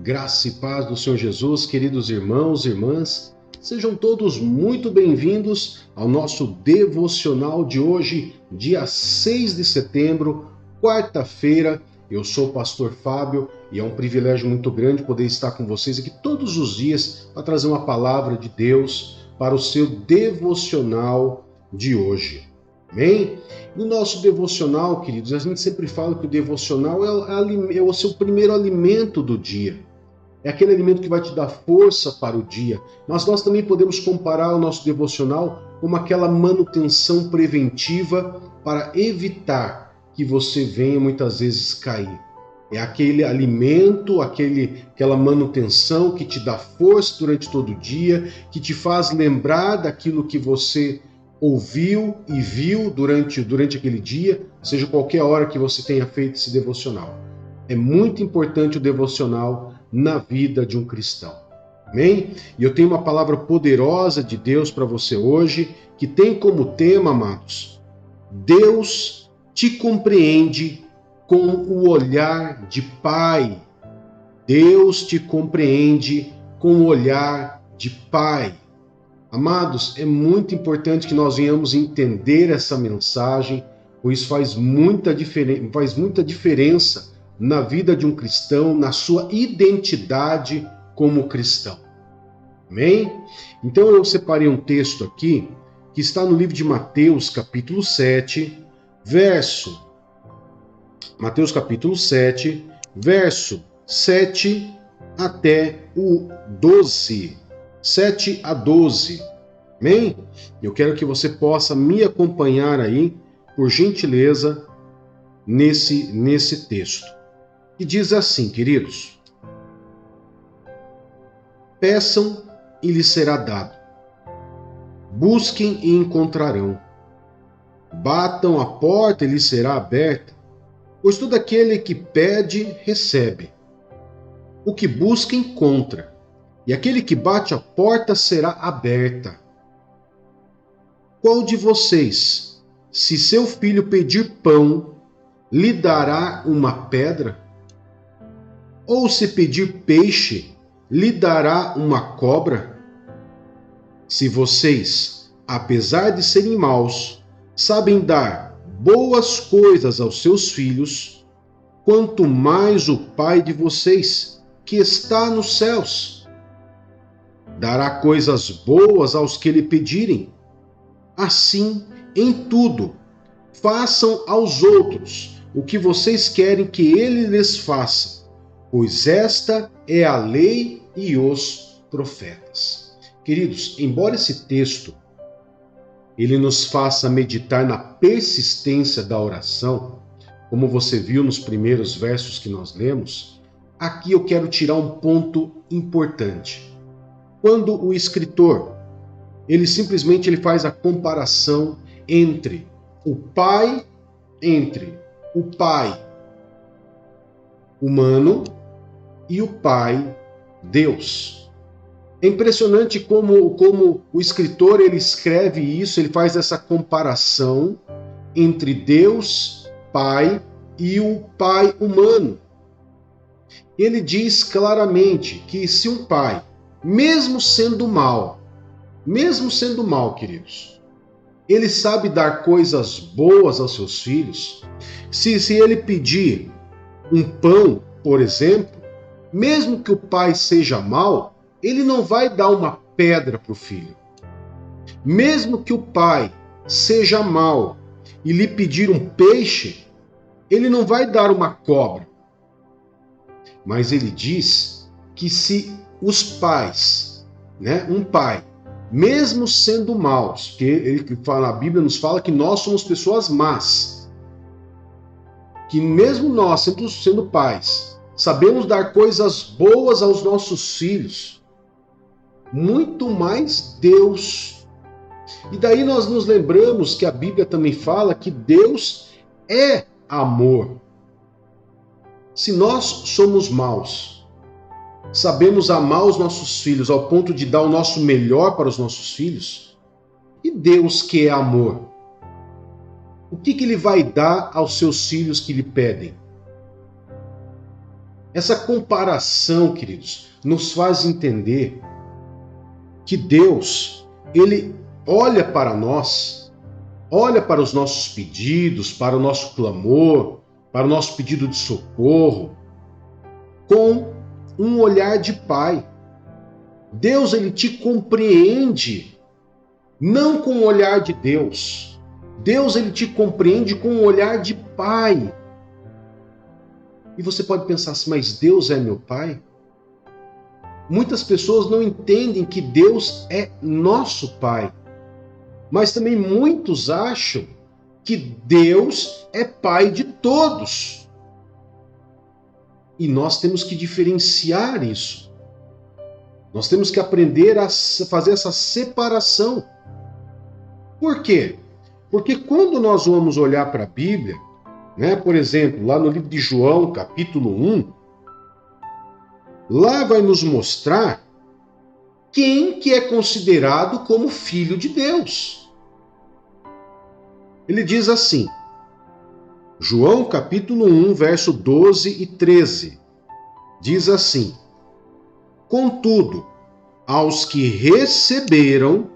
Graça e paz do Senhor Jesus, queridos irmãos e irmãs, sejam todos muito bem-vindos ao nosso devocional de hoje, dia 6 de setembro, quarta-feira. Eu sou o pastor Fábio e é um privilégio muito grande poder estar com vocês aqui todos os dias para trazer uma palavra de Deus para o seu devocional de hoje. Amém? No nosso devocional, queridos, a gente sempre fala que o devocional é o seu primeiro alimento do dia. É aquele alimento que vai te dar força para o dia. Mas nós também podemos comparar o nosso devocional como aquela manutenção preventiva para evitar que você venha muitas vezes cair. É aquele alimento, aquela manutenção que te dá força durante todo o dia, que te faz lembrar daquilo que você ouviu e viu durante aquele dia, seja qualquer hora que você tenha feito esse devocional. É muito importante o devocional na vida de um cristão. Amém? E eu tenho uma palavra poderosa de Deus para você hoje, que tem como tema, amados, Deus te compreende com o olhar de Pai. Deus te compreende com o olhar de Pai. Amados, é muito importante que nós venhamos entender essa mensagem, pois faz muita diferença na vida de um cristão, na sua identidade como cristão. Amém? Então eu separei um texto aqui, que está no livro de Mateus, capítulo 7, Mateus capítulo 7, verso 7 até o 12. 7 a 12. Amém? Eu quero que você possa me acompanhar aí, por gentileza, nesse texto. E diz assim, queridos: peçam e lhes será dado. Busquem e encontrarão. Batam a porta e lhes será aberta. Pois todo aquele que pede, recebe. O que busca, encontra. E aquele que bate a porta será aberta. Qual de vocês, se seu filho pedir pão, lhe dará uma pedra? Ou se pedir peixe, lhe dará uma cobra? Se vocês, apesar de serem maus, sabem dar boas coisas aos seus filhos, quanto mais o Pai de vocês, que está nos céus, dará coisas boas aos que lhe pedirem. Assim, em tudo, façam aos outros o que vocês querem que ele lhes faça, pois esta é a lei e os profetas. Queridos, embora esse texto ele nos faça meditar na persistência da oração, como você viu nos primeiros versos que nós lemos, aqui eu quero tirar um ponto importante. Quando o escritor, ele simplesmente faz a comparação entre o pai humano e o pai Deus. É impressionante como o escritor ele escreve isso, ele faz essa comparação entre Deus, Pai, e o pai humano. Ele diz claramente que se um pai, mesmo sendo mal, queridos, ele sabe dar coisas boas aos seus filhos. Se ele pedir um pão, por exemplo, mesmo que o pai seja mau, ele não vai dar uma pedra para o filho. Mesmo que o pai seja mau e lhe pedir um peixe, ele não vai dar uma cobra. Mas ele diz que se os pais, um pai, mesmo sendo maus, que a Bíblia nos fala que nós somos pessoas más, que mesmo nós, sendo pais, sabemos dar coisas boas aos nossos filhos, muito mais Deus. E daí nós nos lembramos que a Bíblia também fala que Deus é amor. Se nós somos maus, sabemos amar os nossos filhos ao ponto de dar o nosso melhor para os nossos filhos, e Deus que é amor, o que ele vai dar aos seus filhos que lhe pedem? Essa comparação, queridos, nos faz entender que Deus, Ele olha para nós, olha para os nossos pedidos, para o nosso clamor, para o nosso pedido de socorro, com um olhar de Pai. Deus, Ele te compreende, não com o olhar de Deus. Deus, Ele te compreende com um olhar de Pai. E você pode pensar assim, mas Deus é meu Pai? Muitas pessoas não entendem que Deus é nosso Pai. Mas também muitos acham que Deus é Pai de todos. E nós temos que diferenciar isso. Nós temos que aprender a fazer essa separação. Por quê? Porque quando nós vamos olhar para a Bíblia, por exemplo, lá no livro de João, capítulo 1, lá vai nos mostrar quem que é considerado como filho de Deus. Ele diz assim, João capítulo 1, verso 12 e 13, diz assim, contudo, aos que receberam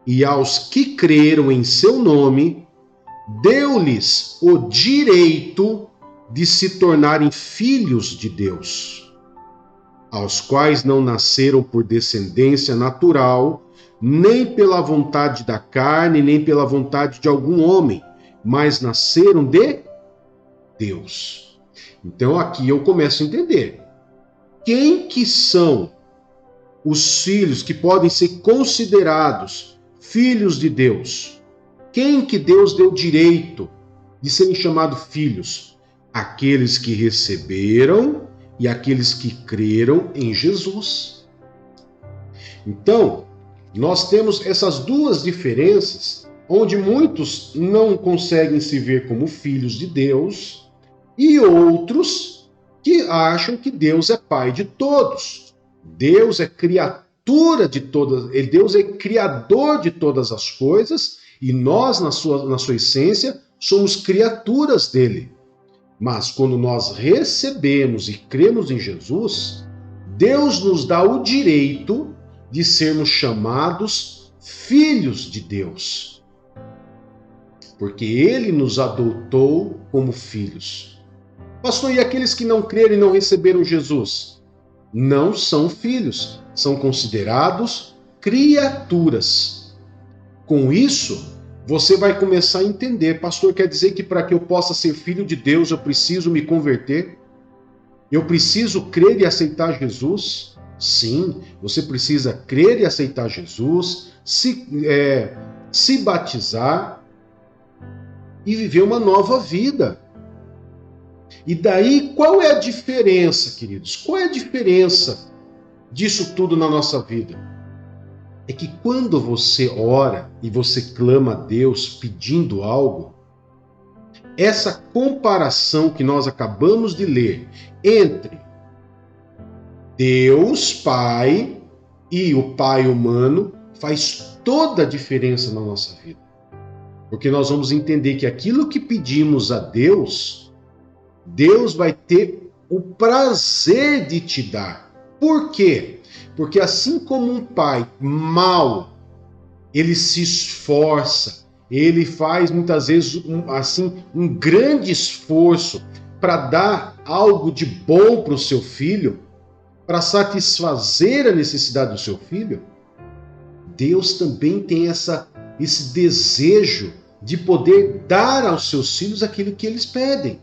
e aos que creram em seu nome, deu-lhes o direito de se tornarem filhos de Deus, aos quais não nasceram por descendência natural, nem pela vontade da carne, nem pela vontade de algum homem, mas nasceram de Deus. Então aqui eu começo a entender. Quem que são os filhos que podem ser considerados filhos de Deus? Quem que Deus deu direito de serem chamados filhos? Aqueles que receberam e aqueles que creram em Jesus. Então, nós temos essas duas diferenças, onde muitos não conseguem se ver como filhos de Deus e outros que acham que Deus é Pai de todos. Deus é criatura de todas, Deus é criador de todas as coisas e nós, na sua essência, somos criaturas dele. Mas quando nós recebemos e cremos em Jesus, Deus nos dá o direito de sermos chamados filhos de Deus. Porque Ele nos adotou como filhos. Pastor, e aqueles que não creram e não receberam Jesus? Não são filhos, são considerados criaturas. Com isso, você vai começar a entender, pastor, quer dizer que para que eu possa ser filho de Deus, eu preciso me converter? Eu preciso crer e aceitar Jesus? Sim, você precisa crer e aceitar Jesus, se batizar e viver uma nova vida. E daí, qual é a diferença, queridos? Qual é a diferença disso tudo na nossa vida? É que quando você ora e você clama a Deus pedindo algo, essa comparação que nós acabamos de ler entre Deus Pai e o Pai humano faz toda a diferença na nossa vida. Porque nós vamos entender que aquilo que pedimos a Deus, Deus vai ter o prazer de te dar. Por quê? Porque assim como um pai mau, ele se esforça, ele faz muitas vezes um grande esforço para dar algo de bom para o seu filho, para satisfazer a necessidade do seu filho, Deus também tem esse desejo de poder dar aos seus filhos aquilo que eles pedem.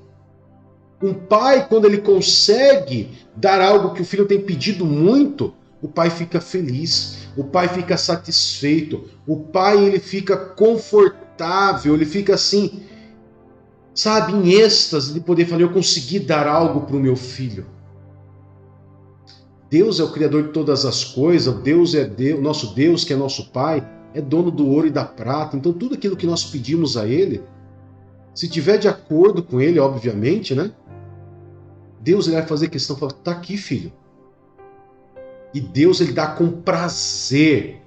Um pai, quando ele consegue dar algo que o filho tem pedido muito, o pai fica feliz, o pai fica satisfeito, o pai ele fica confortável, ele fica assim, sabe, em êxtase de poder falar, eu consegui dar algo para o meu filho. Deus é o Criador de todas as coisas, Deus é Deus, nosso Deus, que é nosso Pai, é dono do ouro e da prata, então tudo aquilo que nós pedimos a Ele, se tiver de acordo com Ele, obviamente, né? Deus ele vai fazer questão de falar, tá aqui, filho. E Deus ele dá com prazer.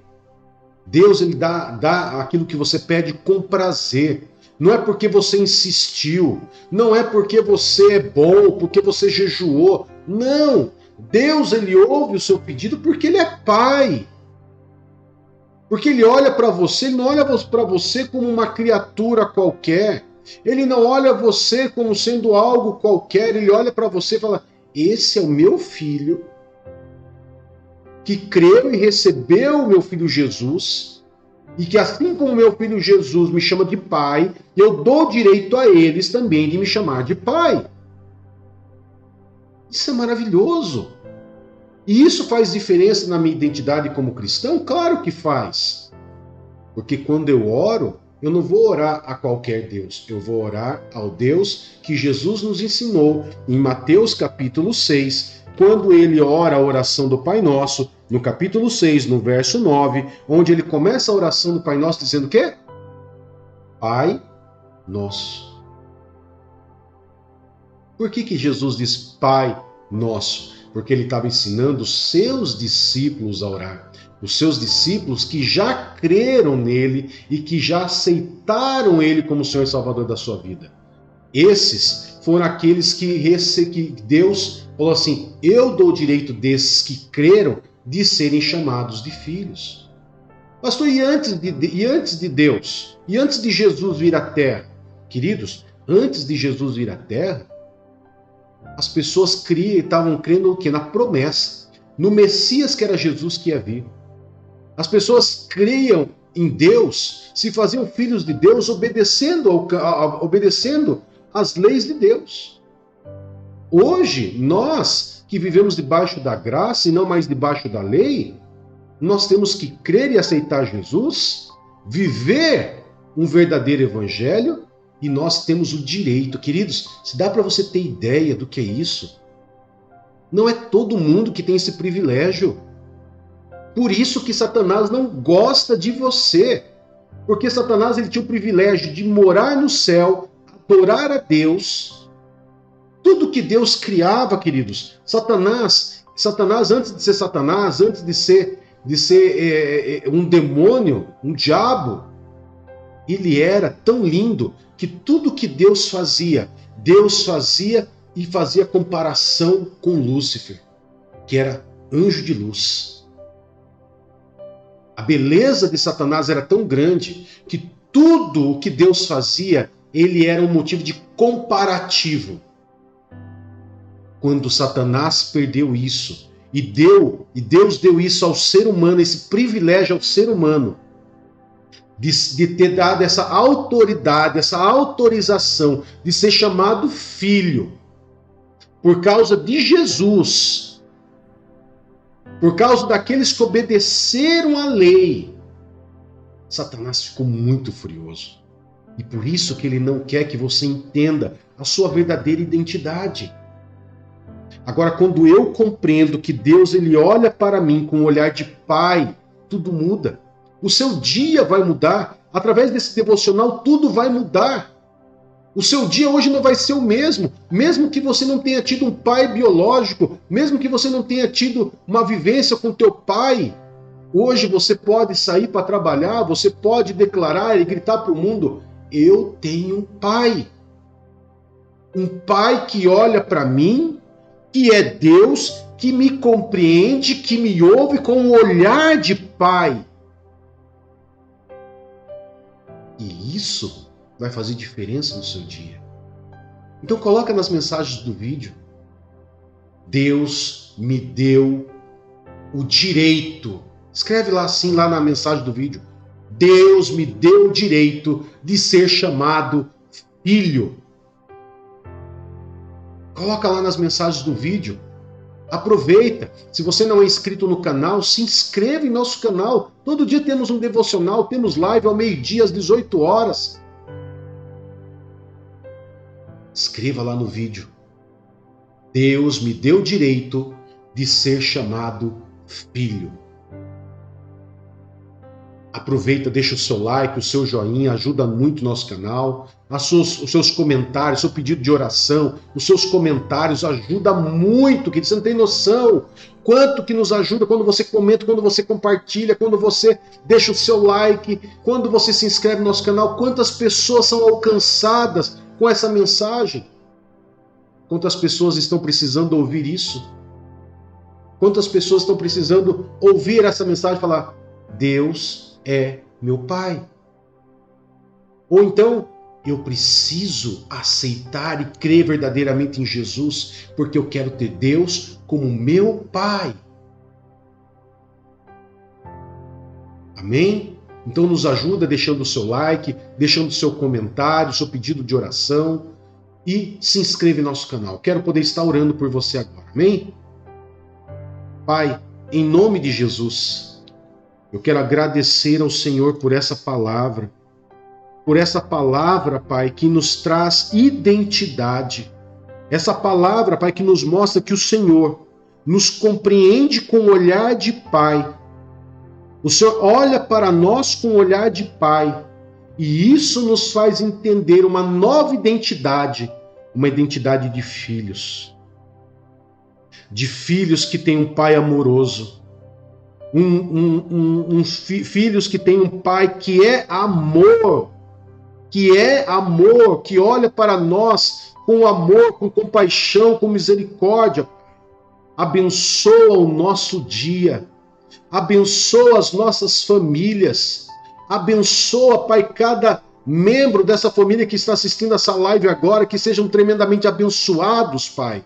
Deus ele dá aquilo que você pede com prazer. não é porque você insistiu, não é porque você é bom, porque você jejuou. Não! Deus, ele ouve o seu pedido porque ele é pai. Porque ele olha para você, ele não olha para você como uma criatura qualquer. Ele não olha você como sendo algo qualquer. Ele olha para você e fala: esse é o meu filho, que creu e recebeu o meu filho Jesus, e que assim como meu filho Jesus me chama de pai, eu dou direito a eles também de me chamar de pai. Isso é maravilhoso. E isso faz diferença na minha identidade como cristão? Claro que faz. Porque quando eu oro, eu não vou orar a qualquer Deus. Eu vou orar ao Deus que Jesus nos ensinou em Mateus capítulo 6, quando ele ora a oração do Pai Nosso, no capítulo 6, no verso 9, onde ele começa a oração do Pai Nosso dizendo o quê? Pai Nosso. Por que Jesus diz Pai Nosso? Porque ele estava ensinando os seus discípulos a orar. Os seus discípulos que já creram nele e que já aceitaram ele como Senhor e Salvador da sua vida. Esses foram aqueles que Deus falou assim: eu dou o direito desses que creram de serem chamados de filhos. Pastor, e antes de Deus? E antes de Jesus vir à Terra? Queridos, antes de Jesus vir à Terra, as pessoas estavam crendo o quê? Na promessa, no Messias que era Jesus que ia vir. As pessoas criam em Deus, se faziam filhos de Deus, obedecendo às leis de Deus. Hoje, nós que vivemos debaixo da graça e não mais debaixo da lei, nós temos que crer e aceitar Jesus, viver um verdadeiro evangelho, e nós temos o direito. Queridos, se dá para você ter ideia do que é isso, não é todo mundo que tem esse privilégio. Por isso que Satanás não gosta de você. Porque Satanás ele tinha o privilégio de morar no céu, adorar a Deus. Tudo que Deus criava, queridos, Satanás antes de ser Satanás, antes de ser um demônio, um diabo, ele era tão lindo que tudo que Deus fazia e fazia comparação com Lúcifer, que era anjo de luz. A beleza de Satanás era tão grande que tudo o que Deus fazia, ele era um motivo de comparativo. Quando Satanás perdeu isso, e Deus deu isso ao ser humano, esse privilégio ao ser humano, de ter dado essa autoridade, essa autorização de ser chamado filho, por causa de Jesus, por causa daqueles que obedeceram à lei, Satanás ficou muito furioso. E por isso que ele não quer que você entenda a sua verdadeira identidade. Agora, quando eu compreendo que Deus ele olha para mim com um olhar de pai, tudo muda. O seu dia vai mudar. Através desse devocional, tudo vai mudar. O seu dia hoje não vai ser o mesmo. Mesmo que você não tenha tido um pai biológico, mesmo que você não tenha tido uma vivência com teu pai, hoje você pode sair para trabalhar, você pode declarar e gritar para o mundo: eu tenho um pai. Um pai que olha para mim, que é Deus, que me compreende, que me ouve com um olhar de pai. E isso vai fazer diferença no seu dia. Então coloca nas mensagens do vídeo: Deus me deu o direito. Escreve lá assim, lá na mensagem do vídeo: Deus me deu o direito de ser chamado filho. Coloca lá nas mensagens do vídeo. Aproveita. Se você não é inscrito no canal, se inscreva em nosso canal. Todo dia temos um devocional, temos live ao meio-dia, às 18 horas. Escreva lá no vídeo: Deus me deu o direito de ser chamado filho. Aproveita, deixa o seu like, o seu joinha, ajuda muito o nosso canal. Os seus comentários, seu pedido de oração, os seus comentários ajuda muito, que você não tem noção quanto que nos ajuda quando você comenta, quando você compartilha, quando você deixa o seu like, quando você se inscreve no nosso canal, quantas pessoas são alcançadas com essa mensagem. Quantas pessoas estão precisando ouvir isso? Quantas pessoas estão precisando ouvir essa mensagem e falar: Deus é meu Pai. Ou então, eu preciso aceitar e crer verdadeiramente em Jesus, porque eu quero ter Deus como meu Pai. Amém? Então nos ajuda deixando o seu like, deixando o seu comentário, o seu pedido de oração e se inscreve no nosso canal. Quero poder estar orando por você agora. Amém? Pai, em nome de Jesus, eu quero agradecer ao Senhor por essa palavra, Pai, que nos traz identidade. Essa palavra, Pai, que nos mostra que o Senhor nos compreende com o olhar de Pai. O Senhor olha para nós com o olhar de Pai. E isso nos faz entender uma nova identidade, uma identidade de filhos. De filhos que têm um Pai amoroso. Filhos que têm um Pai que é amor, que olha para nós com amor, com compaixão, com misericórdia. Abençoa o nosso dia, abençoa as nossas famílias, abençoa, Pai, cada membro dessa família que está assistindo essa live agora, que sejam tremendamente abençoados, Pai.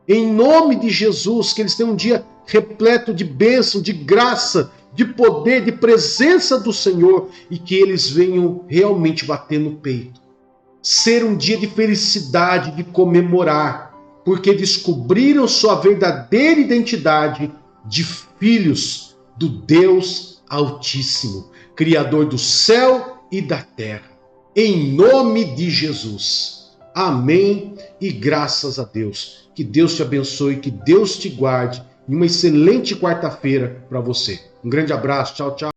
Em nome de Jesus, que eles tenham um dia repleto de bênção, de graça, de poder, de presença do Senhor, e que eles venham realmente bater no peito. Ser um dia de felicidade, de comemorar, porque descobriram sua verdadeira identidade de filhos do Deus Altíssimo, Criador do céu e da terra. Em nome de Jesus. Amém e graças a Deus. Que Deus te abençoe, que Deus te guarde. E uma excelente quarta-feira para você. Um grande abraço, tchau, tchau.